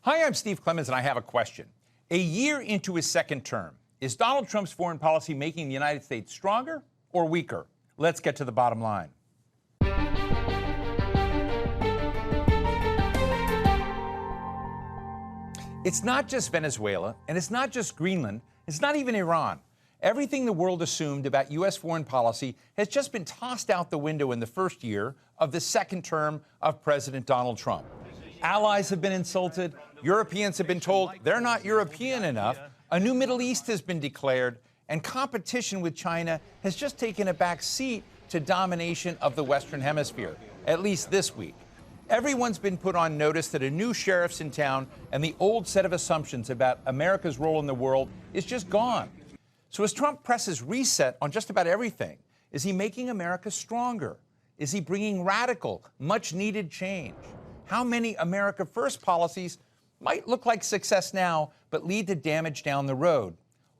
Hi, I'm Steve Clemons, and I have a question. A year into his second term, is Donald Trump's foreign policy making the United States stronger or weaker? Let's get to the bottom line. It's not just Venezuela, and it's not just Greenland, it's not even Iran. Everything the world assumed about U.S. foreign policy has just been tossed out the window in the first year of the second term of President Donald Trump. Allies have been insulted. Europeans have been told they're not European enough. A new Middle East has been declared, and competition with China has just taken a back seat to domination of the Western Hemisphere, at least this week. Everyone's been put on notice that a new sheriff's in town, and the old set of assumptions about America's role in the world is just gone. So as Trump presses reset on just about everything, is he making America stronger? Is he bringing radical, much-needed change? How many America First policies might look like success now, but lead to damage down the road?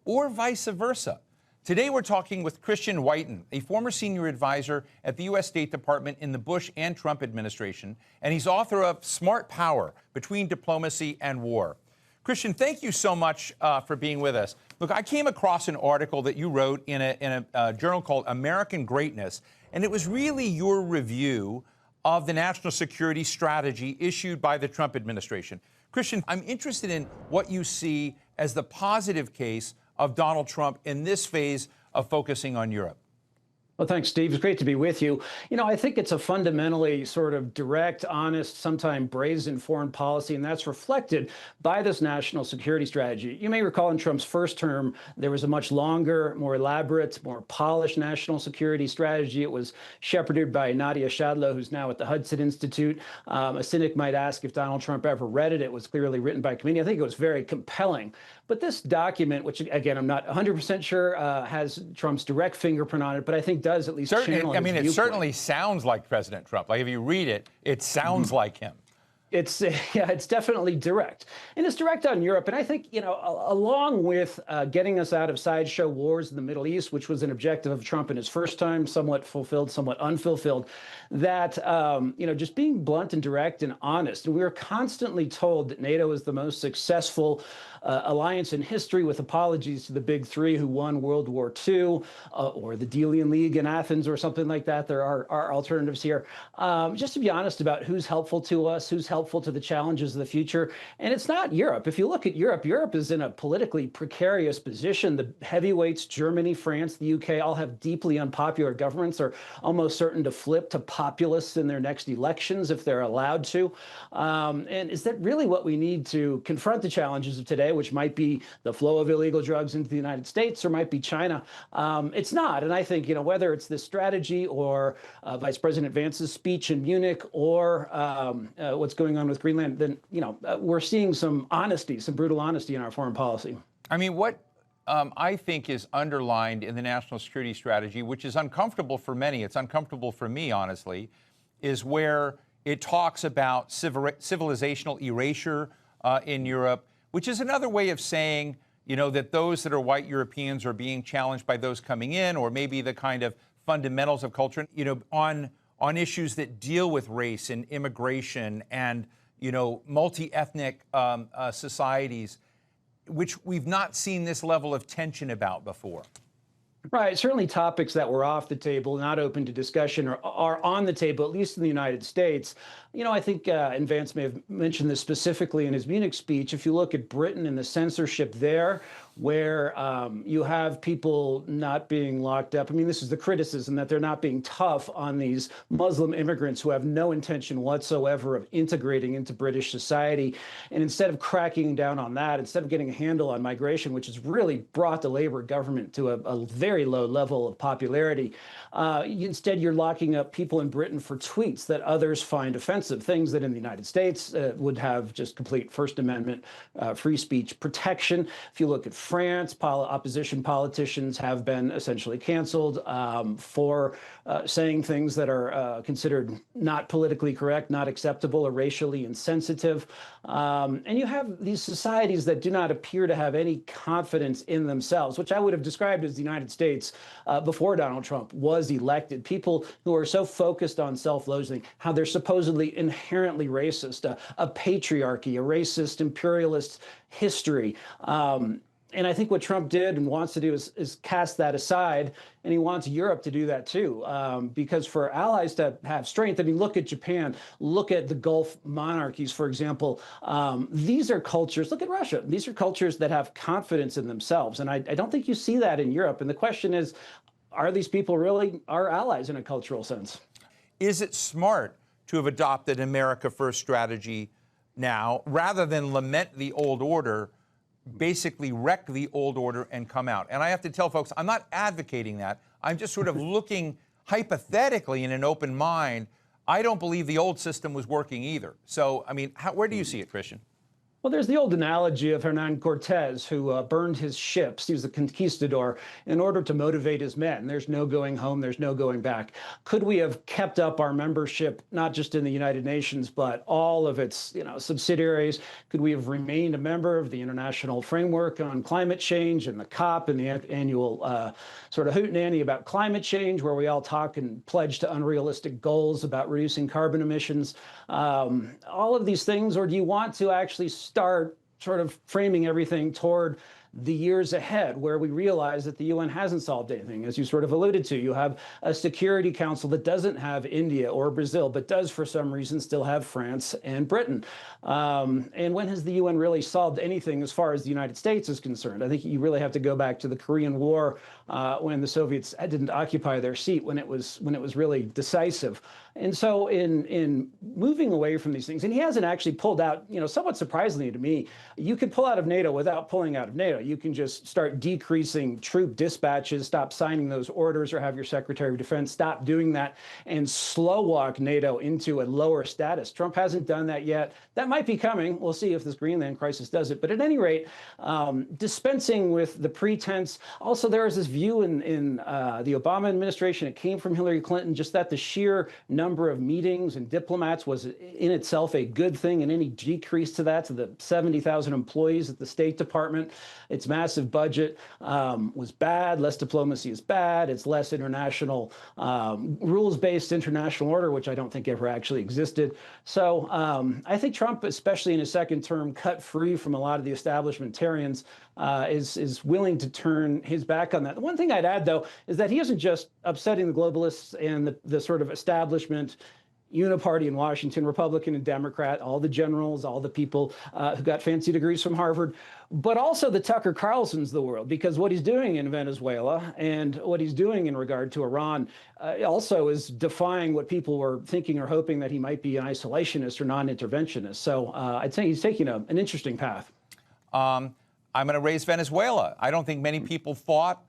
Or vice versa? Today, we're talking with Christian Whiton, a former senior advisor at the U.S. State Department in the Bush and Trump administration, and he's author of Smart Power, Between Diplomacy and War. Christian, thank you so much for being with us. Look, I came across an article that you wrote in a journal called American Greatness, and it was really your review of the national security strategy issued by the Trump administration. Christian, I'm interested in what you see as the positive case of Donald Trump in this phase of focusing on Europe. Well, thanks, Steve. It's great to be with you. I think it's a fundamentally sort of direct, honest, sometimes brazen foreign policy, and that's reflected by this national security strategy. You may recall in Trump's first term, there was a much longer, more elaborate, more polished national security strategy. It was shepherded by Nadia Schadlow, who's now at the Hudson Institute. A cynic might ask if Donald Trump ever read it. It was clearly written by committee. I think it was very compelling. But this document, which, again, I'm not 100% sure has Trump's direct fingerprint on it, but I think does at least channel his viewpoint. It certainly sounds like President Trump. Like, if you read it, it sounds like him. It's definitely direct. And it's direct on Europe. And I think, along with getting us out of sideshow wars in the Middle East, which was an objective of Trump in his first time, somewhat fulfilled, somewhat unfulfilled, that, just being blunt and direct and honest. And we were constantly told that NATO is the most successful alliance in history, with apologies to the big three who won World War II, or the Delian League in Athens or something like that. There are alternatives here. Just to be honest about who's helpful to us, who's helpful to the challenges of the future. And it's not Europe. If you look at Europe, Europe is in a politically precarious position. The heavyweights, Germany, France, the UK, all have deeply unpopular governments, are almost certain to flip to populists in their next elections if they're allowed to. And is that really what we need to confront the challenges of today, which might be the flow of illegal drugs into the United States or might be China? It's not. And I think, whether it's this strategy or Vice President Vance's speech in Munich or what's going on with Greenland, then, we're seeing some honesty, some brutal honesty in our foreign policy. I mean, what I think is underlined in the national security strategy, which is uncomfortable for many, it's uncomfortable for me, honestly, is where it talks about civilizational erasure in Europe, which is another way of saying, that those that are white Europeans are being challenged by those coming in, or maybe the kind of fundamentals of culture, on issues that deal with race and immigration and, multi-ethnic societies, which we've not seen this level of tension about before. Right. Certainly topics that were off the table, not open to discussion, are on the table, at least in the United States. I think, and Vance may have mentioned this specifically in his Munich speech, if you look at Britain and the censorship there, where you have people not being locked up. I mean, this is the criticism, that they're not being tough on these Muslim immigrants who have no intention whatsoever of integrating into British society. And instead of cracking down on that, instead of getting a handle on migration, which has really brought the Labour government to a very low level of popularity, instead you're locking up people in Britain for tweets that others find offensive, things that in the United States would have just complete First Amendment free speech protection. If you look at France, opposition politicians have been essentially canceled for saying things that are considered not politically correct, not acceptable, or racially insensitive. And you have these societies that do not appear to have any confidence in themselves, which I would have described as the United States before Donald Trump was elected. People who are so focused on self-loathing, how they're supposedly really inherently racist, a patriarchy, a racist imperialist history. And I think what Trump did and wants to do is cast that aside, and he wants Europe to do that too. Because for allies to have strength, I mean, look at Japan, look at the Gulf monarchies, for example. These are cultures, look at Russia, these are cultures that have confidence in themselves. And I don't think you see that in Europe. And the question is, are these people really our allies in a cultural sense? Is it smart to have adopted America First strategy now rather than lament the old order? Basically wreck the old order and come out. And I have to tell folks, I'm not advocating that. I'm just sort of looking hypothetically in an open mind. I don't believe the old system was working either. So, I mean, where do you see it, Christian? Well, there's the old analogy of Hernan Cortez, who burned his ships. He was a conquistador in order to motivate his men. There's no going home. There's no going back. Could we have kept up our membership, not just in the United Nations, but all of its subsidiaries? Could we have remained a member of the International Framework on Climate Change and the COP and the annual sort of hootenanny about climate change, where we all talk and pledge to unrealistic goals about reducing carbon emissions? All of these things, or do you want to actually start sort of framing everything toward the years ahead, where we realize that the UN hasn't solved anything? As you sort of alluded to, you have a Security Council that doesn't have India or Brazil, but does for some reason still have France and Britain. And when has the UN really solved anything as far as the United States is concerned? I think you really have to go back to the Korean War, when the Soviets didn't occupy their seat, when it was really decisive. And so in moving away from these things, and he hasn't actually pulled out, somewhat surprisingly to me, you could pull out of NATO without pulling out of NATO. You can just start decreasing troop dispatches, stop signing those orders, or have your Secretary of Defense stop doing that and slow walk NATO into a lower status. Trump hasn't done that yet. That might be coming. We'll see if this Greenland crisis does it. But at any rate, dispensing with the pretense. Also, there is this view in the Obama administration, it came from Hillary Clinton, just that the sheer number of meetings and diplomats was in itself a good thing, and any decrease to that, to the 70,000 employees at the State Department, its massive budget, was bad. Less diplomacy is bad. It's less international, rules-based international order, which I don't think ever actually existed. So I think Trump, especially in his second term, cut free from a lot of the establishmentarians, is willing to turn his back on that. The one thing I'd add, though, is that he isn't just upsetting the globalists and the sort of establishment uniparty in Washington, Republican and Democrat, all the generals, all the people who got fancy degrees from Harvard, but also the Tucker Carlsons of the world, because what he's doing in Venezuela and what he's doing in regard to Iran also is defying what people were thinking or hoping, that he might be an isolationist or non-interventionist. So I'd say he's taking an interesting path. I'm going to raise Venezuela. I don't think many people thought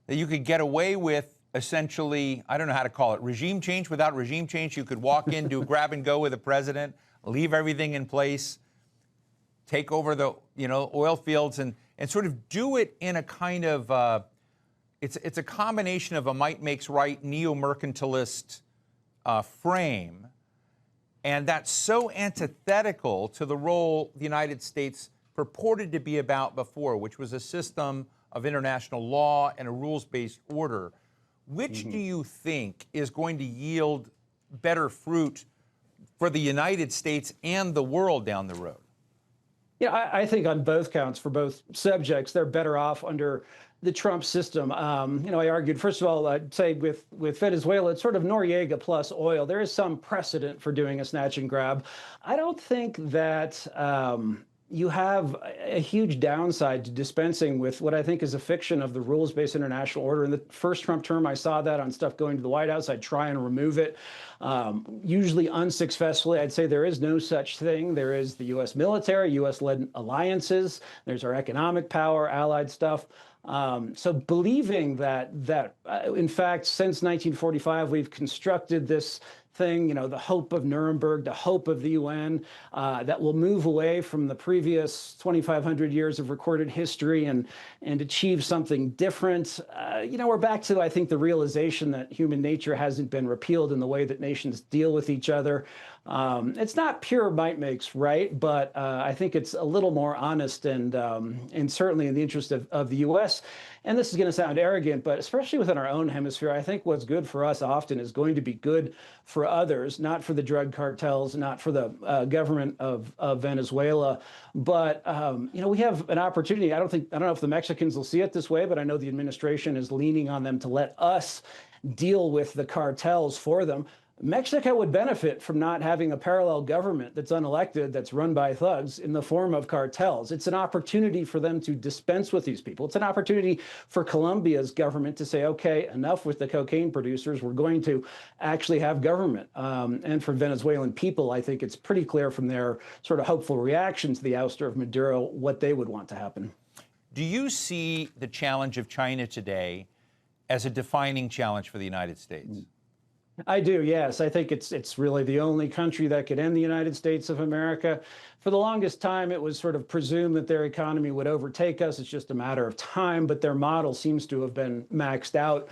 that you could get away with essentially, I don't know how to call it, regime change without regime change. You could walk in, do grab and go with the president, leave everything in place, take over the oil fields, and sort of do it in a kind of it's a combination of a might makes right neo-mercantilist frame, and that's so antithetical to the role the United States purported to be about before, which was a system of international law and a rules-based order. Which do you think is going to yield better fruit for the United States and the world down the road? Yeah, I think on both counts, for both subjects, they're better off under the Trump system. I argued, first of all, I'd say with Venezuela, it's sort of Noriega plus oil. There is some precedent for doing a snatch and grab. I don't think that you have a huge downside to dispensing with what I think is a fiction of the rules-based international order. In the first Trump term, I saw that on stuff going to the White House. I'd try and remove it, usually unsuccessfully. I'd say there is no such thing. There is the U.S. military, U.S.-led alliances. There's our economic power, allied stuff. So believing that in fact, since 1945, we've constructed this thing, the hope of Nuremberg, the hope of the UN, that will move away from the previous 2,500 years of recorded history and achieve something different. We're back to, I think, the realization that human nature hasn't been repealed in the way that nations deal with each other. It's not pure might makes right, but I think it's a little more honest and certainly in the interest of the U.S. And this is going to sound arrogant, but especially within our own hemisphere, I think what's good for us often is going to be good for others, not for the drug cartels, not for the government of Venezuela. But we have an opportunity. I don't know if the Mexicans will see it this way, but I know the administration is leaning on them to let us deal with the cartels for them. Mexico would benefit from not having a parallel government that's unelected, that's run by thugs in the form of cartels. It's an opportunity for them to dispense with these people. It's an opportunity for Colombia's government to say, okay, enough with the cocaine producers. We're going to actually have government. And for Venezuelan people, I think it's pretty clear from their sort of hopeful reaction to the ouster of Maduro what they would want to happen. Do you see the challenge of China today as a defining challenge for the United States? I do, yes. I think it's really the only country that could end the United States of America. For the longest time, it was sort of presumed that their economy would overtake us. It's just a matter of time, but their model seems to have been maxed out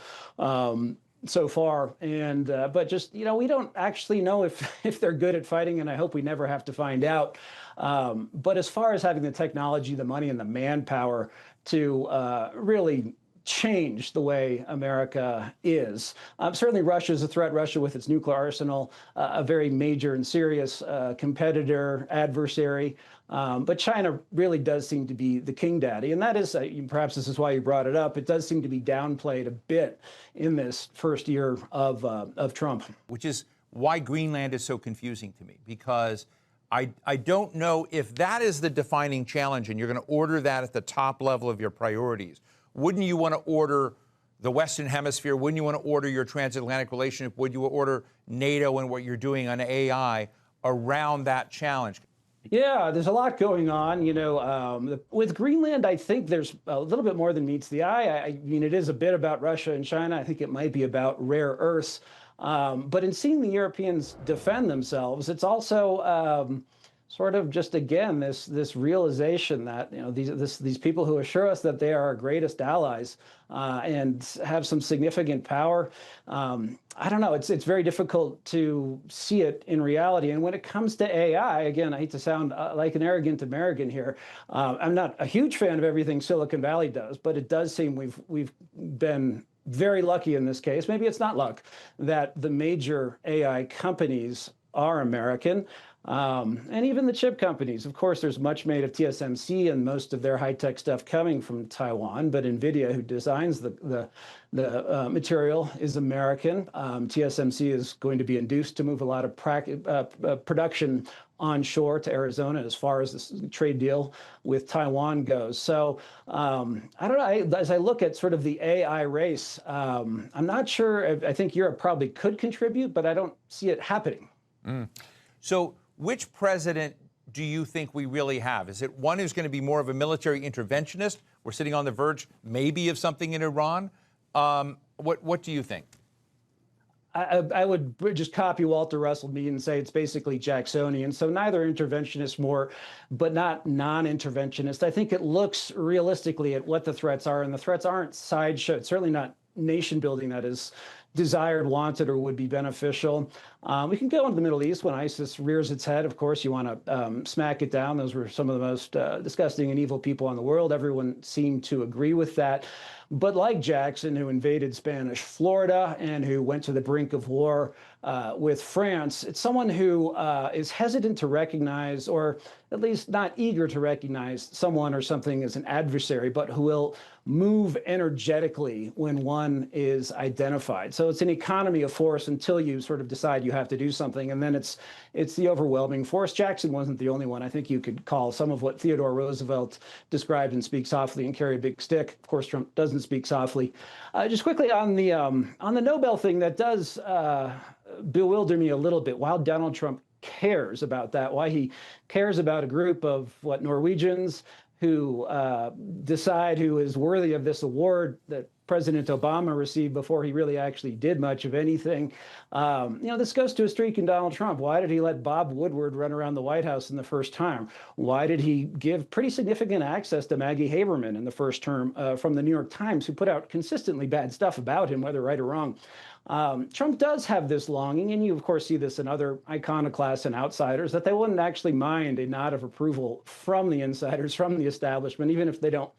so far. And but just, we don't actually know if they're good at fighting, and I hope we never have to find out. But as far as having the technology, the money, and the manpower to really change the way America is. Certainly Russia is a threat. Russia with its nuclear arsenal, a very major and serious competitor, adversary. But China really does seem to be the king daddy. And that is, perhaps this is why you brought it up, it does seem to be downplayed a bit in this first year of Trump. Which is why Greenland is so confusing to me, because I don't know if that is the defining challenge and you're going to order that at the top level of your priorities. Wouldn't you want to order the Western Hemisphere? Wouldn't you want to order your transatlantic relationship? Would you order NATO and what you're doing on AI around that challenge? Yeah, there's a lot going on. With Greenland, I think there's a little bit more than meets the eye. I mean, it is a bit about Russia and China. I think it might be about rare earths. But in seeing the Europeans defend themselves, it's also sort of just, again, this realization that these people who assure us that they are our greatest allies and have some significant power. I don't know. It's very difficult to see it in reality. And when it comes to AI, again, I hate to sound like an arrogant American here. I'm not a huge fan of everything Silicon Valley does, but it does seem we've been very lucky in this case. Maybe it's not luck that the major AI companies are American. And even the chip companies. Of course, there's much made of TSMC and most of their high-tech stuff coming from Taiwan, but NVIDIA, who designs the material, is American. TSMC is going to be induced to move a lot of production onshore to Arizona as far as this trade deal with Taiwan goes. So I don't know. As I look at sort of the AI race, I'm not sure. I think Europe probably could contribute, but I don't see it happening. So which president do you think we really have? Is it one who's going to be more of a military interventionist? We're sitting on the verge maybe of something in Iran. What do you think? I would just copy Walter Russell Mead and say it's basically Jacksonian. So neither interventionist but not non-interventionist. I think it looks realistically at what the threats are, and the threats aren't sideshow. It's certainly not nation building that is desired, wanted, or would be beneficial. We can go into the Middle East when ISIS rears its head. Of course, you want to smack it down. Those were some of the most disgusting and evil people in the world. Everyone seemed to agree with that. But like Jackson, who invaded Spanish Florida and who went to the brink of war with France, it's someone who is hesitant to recognize, or at least not eager to recognize, someone or something as an adversary, but who will move energetically when one is identified. So it's an economy of force until you sort of decide you have to do something, and then it's the overwhelming force. Jackson wasn't the only one. I think you could call some of what Theodore Roosevelt described in Speak Softly and Carry a Big Stick. Of course, Trump doesn't speak softly. Just quickly on the Nobel thing, that does bewilder me a little bit. Why Donald Trump cares about that, why he cares about a group of Norwegians who decide who is worthy of this award that President Obama received before he really actually did much of anything. This goes to a streak in Donald Trump. Why did he let Bob Woodward run around the White House in the first term? Why did he give pretty significant access to Maggie Haberman in the first term from the New York Times, who put out consistently bad stuff about him, whether right or wrong? Trump does have this longing, and you, of course, see this in other iconoclasts and outsiders, that they wouldn't actually mind a nod of approval from the insiders, from the establishment, even if they don't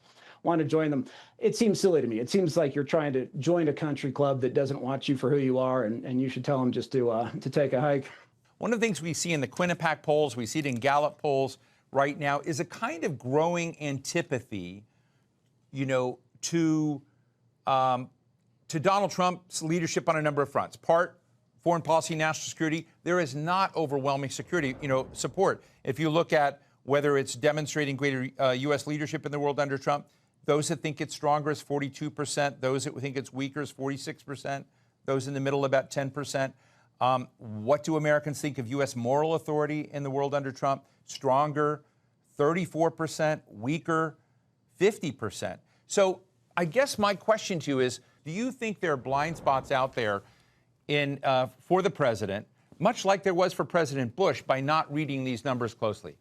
want to join them. It seems silly to me. It seems like you're trying to join a country club that doesn't want you for who you are, and you should tell them just to take a hike. One of the things we see in the Quinnipiac polls, we see it in Gallup polls right now, is a kind of growing antipathy, to Donald Trump's leadership on a number of fronts. Part foreign policy, national security. There is not overwhelming security, support. If you look at whether it's demonstrating greater U.S. leadership in the world under Trump, those that think it's stronger is 42%. Those that think it's weaker is 46%. Those in the middle, about 10%. What do Americans think of U.S. moral authority in the world under Trump? Stronger, 34%. Weaker, 50%. So I guess my question to you is, do you think there are blind spots out there for the president, much like there was for President Bush, by not reading these numbers closely?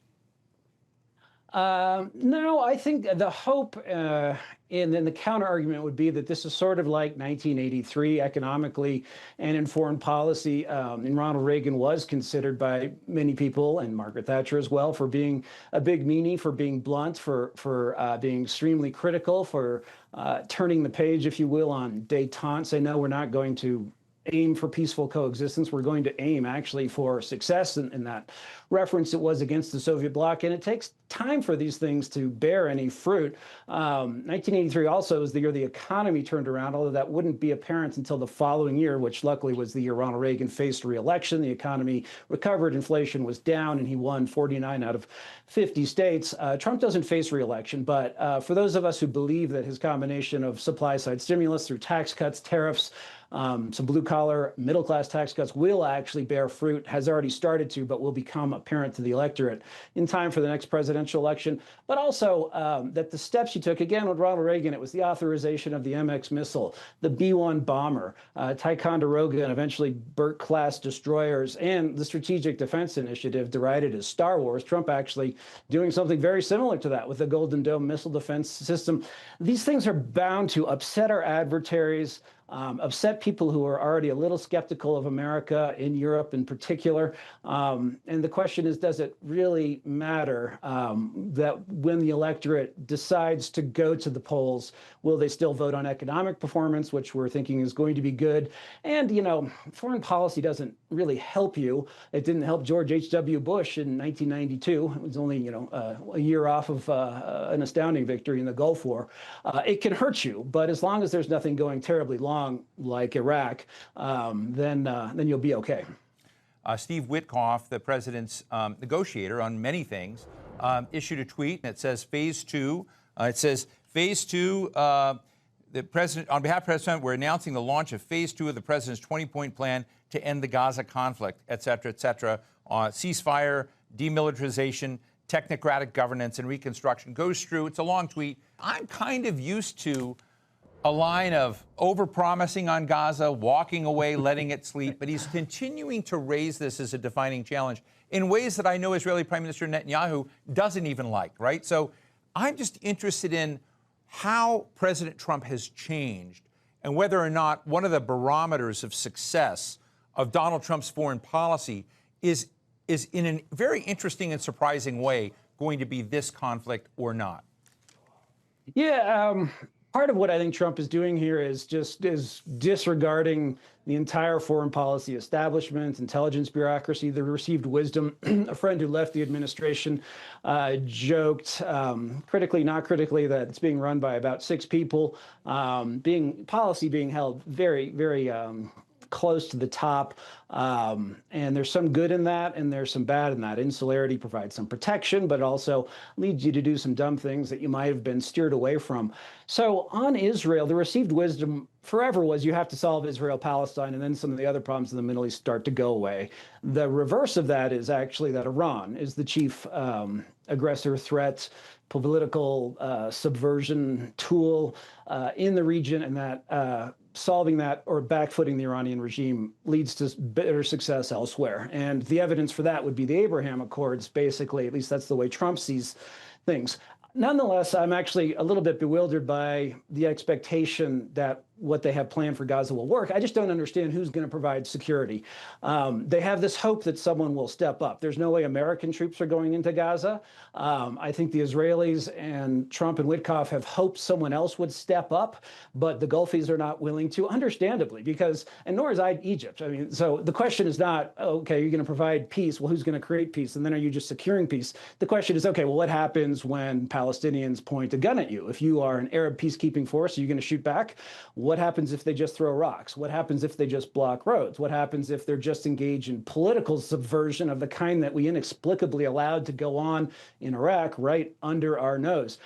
No, I think the hope and then the counter argument would be that this is sort of like 1983 economically and in foreign policy. And Ronald Reagan was considered by many people, and Margaret Thatcher as well, for being a big meanie, for being blunt, for being extremely critical, for turning the page, if you will, on détente. Say, no, we're not going to aim for peaceful coexistence. We're going to aim actually for success in that reference. It was against the Soviet bloc, and it takes time for these things to bear any fruit. 1983 also was the year the economy turned around, although that wouldn't be apparent until the following year, which luckily was the year Ronald Reagan faced re-election. The economy recovered, inflation was down, and he won 49 out of 50 states. Trump doesn't face re-election, but for those of us who believe that his combination of supply-side stimulus through tax cuts, tariffs, some blue-collar, middle-class tax cuts will actually bear fruit, has already started to, but will become apparent to the electorate in time for the next presidential election. But also that the steps he took, again, with Ronald Reagan, it was the authorization of the MX missile, the B-1 bomber, Ticonderoga, and eventually Burt-class destroyers, and the Strategic Defense Initiative, derided as Star Wars. Trump actually doing something very similar to that with the Golden Dome missile defense system. These things are bound to upset our adversaries, upset people who are already a little skeptical of America, in Europe in particular. And the question is, does it really matter that when the electorate decides to go to the polls, will they still vote on economic performance, which we're thinking is going to be good? And, foreign policy doesn't really help you. It didn't help George H.W. Bush in 1992. It was only, a year off of an astounding victory in the Gulf War. It can hurt you, but as long as there's nothing going terribly long, like Iraq, then you'll be okay. Steve Witkoff, the president's negotiator on many things, issued a tweet that says phase two. It says phase two. The president, on behalf of the president, we're announcing the launch of phase two of the president's 20-point plan to end the Gaza conflict, et cetera, ceasefire, demilitarization, technocratic governance, and reconstruction. Goes through. It's a long tweet. I'm kind of used to a line of overpromising on Gaza, walking away, letting it sleep, but he's continuing to raise this as a defining challenge in ways that I know Israeli Prime Minister Netanyahu doesn't even like, right? So I'm just interested in how President Trump has changed and whether or not one of the barometers of success of Donald Trump's foreign policy is in a very interesting and surprising way going to be this conflict or not. Yeah, part of what I think Trump is doing here is disregarding the entire foreign policy establishment, intelligence bureaucracy, the received wisdom. A friend who left the administration joked, critically, not critically, that it's being run by about 6 people, policy being held very, very close to the top. And there's some good in that, and there's some bad in that. Insularity provides some protection, but it also leads you to do some dumb things that you might have been steered away from. So on Israel, the received wisdom forever was you have to solve Israel-Palestine, and then some of the other problems in the Middle East start to go away. The reverse of that is actually that Iran is the chief aggressor, threat, political subversion tool in the region, and that solving that or backfooting the Iranian regime leads to better success elsewhere. And the evidence for that would be the Abraham Accords, basically. At least that's the way Trump sees things. Nonetheless, I'm actually a little bit bewildered by the expectation that what they have planned for Gaza will work. I just don't understand who's going to provide security. They have this hope that someone will step up. There's no way American troops are going into Gaza. I think the Israelis and Trump and Witkoff have hoped someone else would step up, but the Gulfies are not willing to, understandably, because, and nor is Egypt. I mean, so the question is not, okay, you're going to provide peace. Well, who's going to create peace? And then are you just securing peace? The question is, okay, well, what happens when Palestinians point a gun at you? If you are an Arab peacekeeping force, are you going to shoot back? What happens if they just throw rocks? What happens if they just block roads? What happens if they're just engaged in political subversion of the kind that we inexplicably allowed to go on in Iraq right under our nose?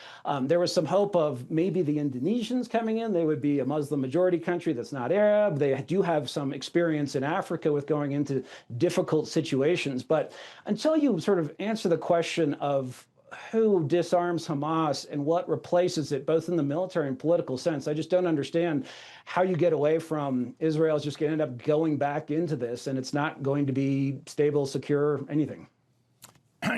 There was some hope of maybe the Indonesians coming in. They would be a Muslim majority country that's not Arab. They do have some experience in Africa with going into difficult situations. But until you sort of answer the question of who disarms Hamas and what replaces it, both in the military and political sense, I just don't understand how you get away from Israel's just going to end up going back into this, and it's not going to be stable, secure, anything.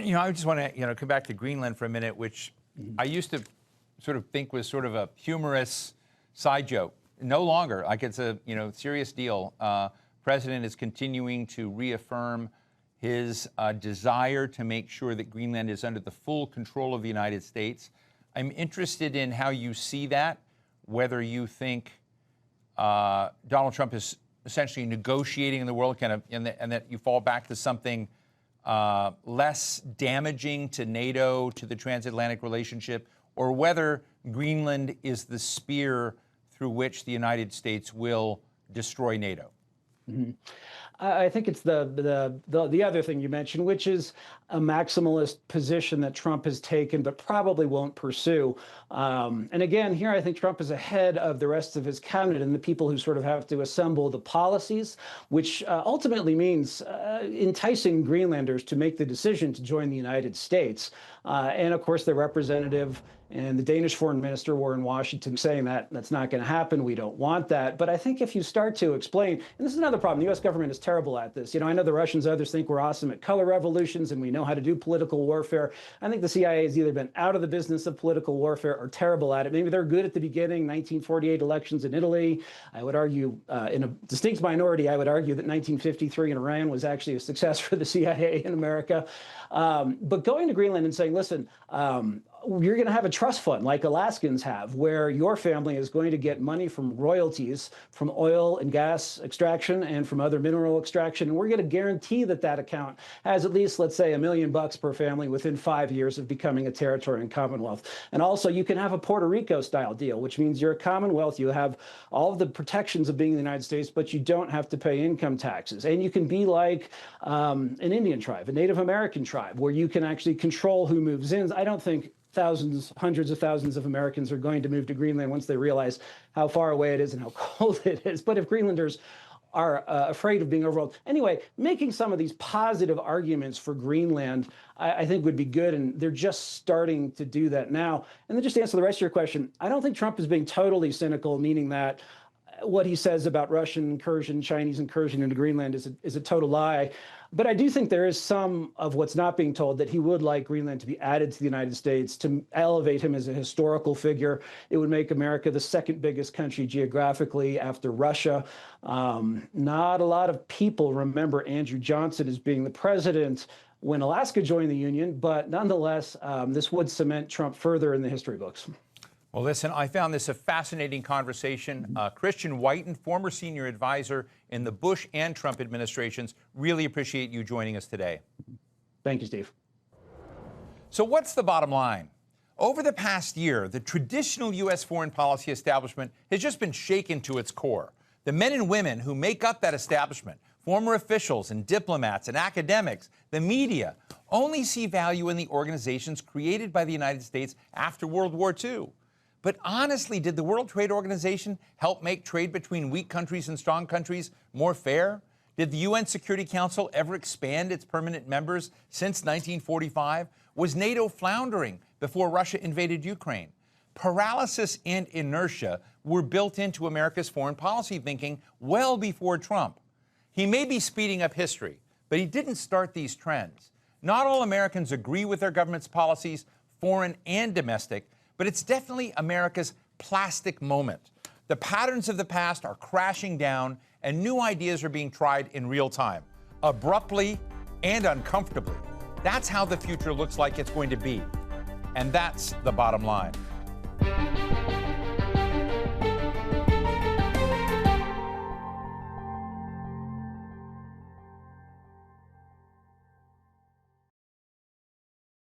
You know, I just want to, come back to Greenland for a minute, which I used to sort of think was sort of a humorous side joke. No longer. Like, it's a, serious deal. President is continuing to reaffirm his desire to make sure that Greenland is under the full control of the United States. I'm interested in how you see that, whether you think Donald Trump is essentially negotiating in the world, and that you fall back to something less damaging to NATO, to the transatlantic relationship, or whether Greenland is the spear through which the United States will destroy NATO. Mm-hmm. I think it's the other thing you mentioned, which is a maximalist position that Trump has taken, but probably won't pursue. And again, here I think Trump is ahead of the rest of his cabinet and the people who sort of have to assemble the policies, which ultimately means enticing Greenlanders to make the decision to join the United States. And of course, the representative and the Danish foreign minister were in Washington saying that that's not going to happen. We don't want that. But I think if you start to explain, and this is another problem, the U.S. government is terrible at this. I know the Russians, others think we're awesome at color revolutions and we know how to do political warfare. I think the CIA has either been out of the business of political warfare or terrible at it. Maybe they're good at the beginning, 1948 elections in Italy. I would argue, in a distinct minority, I would argue that 1953 in Iran was actually a success for the CIA in America. But going to Greenland and saying, listen, you're going to have a trust fund like Alaskans have, where your family is going to get money from royalties from oil and gas extraction and from other mineral extraction. And we're going to guarantee that that account has at least, let's say, $1 million per family within 5 years of becoming a territory and commonwealth. And also, you can have a Puerto Rico style deal, which means you're a commonwealth. You have all of the protections of being in the United States, but you don't have to pay income taxes. And you can be like an Indian tribe, a Native American tribe, where you can actually control who moves in. I don't think thousands, hundreds of thousands of Americans are going to move to Greenland once they realize how far away it is and how cold it is. But if Greenlanders are afraid of being overwhelmed. Anyway, making some of these positive arguments for Greenland, I think would be good, and they're just starting to do that now. And then just to answer the rest of your question, I don't think Trump is being totally cynical, meaning that what he says about Russian incursion, Chinese incursion into Greenland is a total lie. But I do think there is some of what's not being told, that he would like Greenland to be added to the United States to elevate him as a historical figure. It would make America the second biggest country geographically after Russia. Not a lot of people remember Andrew Johnson as being the president when Alaska joined the Union, but nonetheless, this would cement Trump further in the history books. Well, listen, I found this a fascinating conversation. Christian Whiton, former senior advisor in the Bush and Trump administrations. Really appreciate you joining us today. Thank you, Steve. So what's the bottom line? Over the past year, the traditional U.S. foreign policy establishment has just been shaken to its core. The men and women who make up that establishment, former officials and diplomats and academics, the media, only see value in the organizations created by the United States after World War II. But honestly, did the World Trade Organization help make trade between weak countries and strong countries more fair? Did the UN Security Council ever expand its permanent members since 1945? Was NATO floundering before Russia invaded Ukraine? Paralysis and inertia were built into America's foreign policy thinking well before Trump. He may be speeding up history, but he didn't start these trends. Not all Americans agree with their government's policies, foreign and domestic, but it's definitely America's plastic moment. The patterns of the past are crashing down, and new ideas are being tried in real time, abruptly and uncomfortably. That's how the future looks like it's going to be. And that's the bottom line.